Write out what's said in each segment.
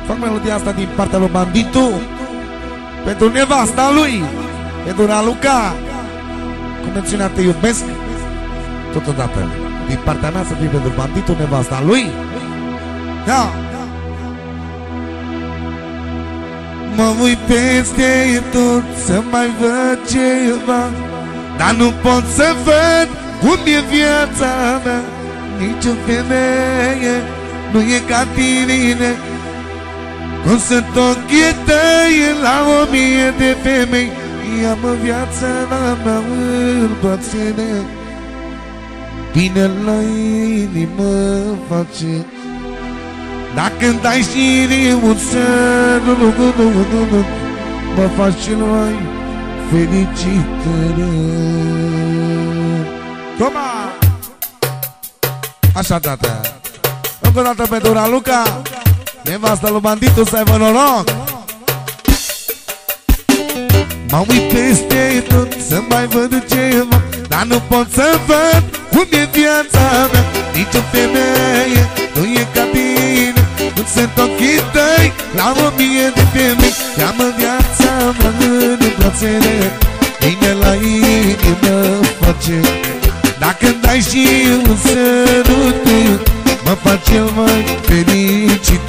Fac melodia asta din partea lui Banditu, pentru nevasta lui, pentru Raluca, cu mențiunea Te iubesc. Totodată, din partea mea să fie pentru Banditu, nevasta lui. Da. Mă uit peste tot să mai văd ceva, dar nu pot să văd cum e viața mea. Nici o femeie nu e ca tine, cum sunt ochii tăi la 1000 de femei. Ia-mă viața mea în brațele, bine la inimă face. Dacă-mi dai și un sărut, mă faci cel mai fericită. Toma! Așa, tata. Încă o dată pentru Raluca, nevasta lui Banditu, să aibă noroc. Mă uit peste tot să mai văd ceva, dar nu pot să văd cum e viața mea. Nici o femeie nu e ca tine, nu sunt ochii tăi la 1000 de femei. Ia-mă viața mea în brațele, bine la inimă face. Dacă-mi dai și un sărut, mă faci cel mai fericit.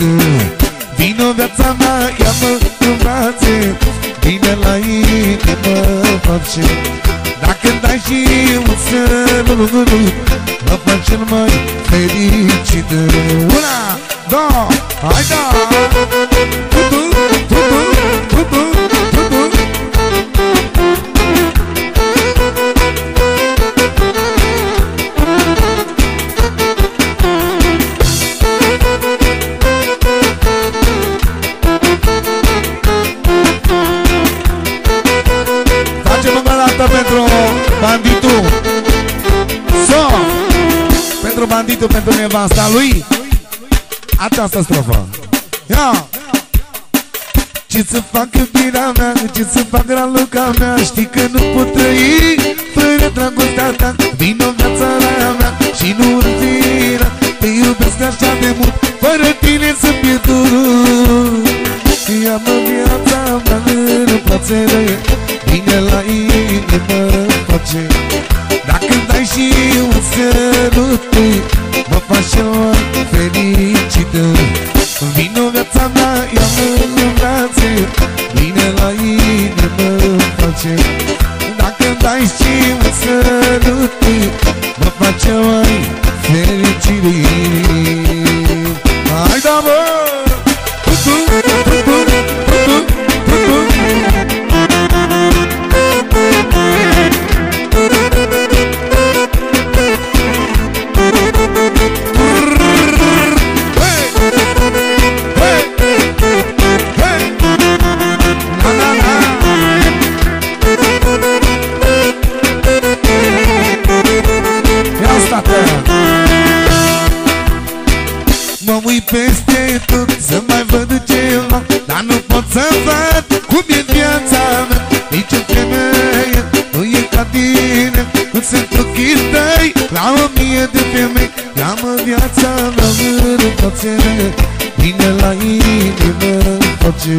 Vino viața mea, ia-mă în brațe, bine la inimă face. Dacă-mi dai și un sărut, mă faci cel mai fericit. Una, două, hai da! Tutu, tutu, tutu, tutu. Pentru Banditu, pentru Banditu, pentru nevasta lui, această strofă. Ia! Ce să fac iubirea mea, ce să fac Raluca mea, știi că nu pot trăi fără dragostea ta. Vino viața mea și nu urzirea, te iubesc așa de mult, fără tine să pierdut. Ia-mă viața mea în brațele, bine la inimă face. Dacă-mi dai și un sărut, mă faci cel mai fericit. Vino viața mea, ia-mă în brațe, bine la inimă face. Dacă-mi dai și un sărut, mă faci cel mai fericit. Hai da, bă! Mă uit peste tot să mai văd ceva, dar nu pot să văd cum e viața mea. Nici o femeie nu e ca tine, nu sunt ochii tăi la 1000 de femei. Ia-mă viața mea în brațele, bine la inimă face.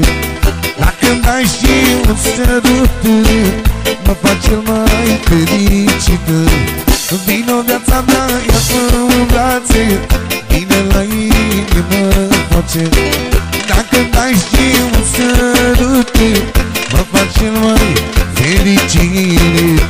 Dacă-mi dai și un sărut, mă faci cel mai fericit. Vino viața mea, ia-mă în brațe, bine la inimă face. Dacă-mi dai și un sărut, mă faci cel mai fericit.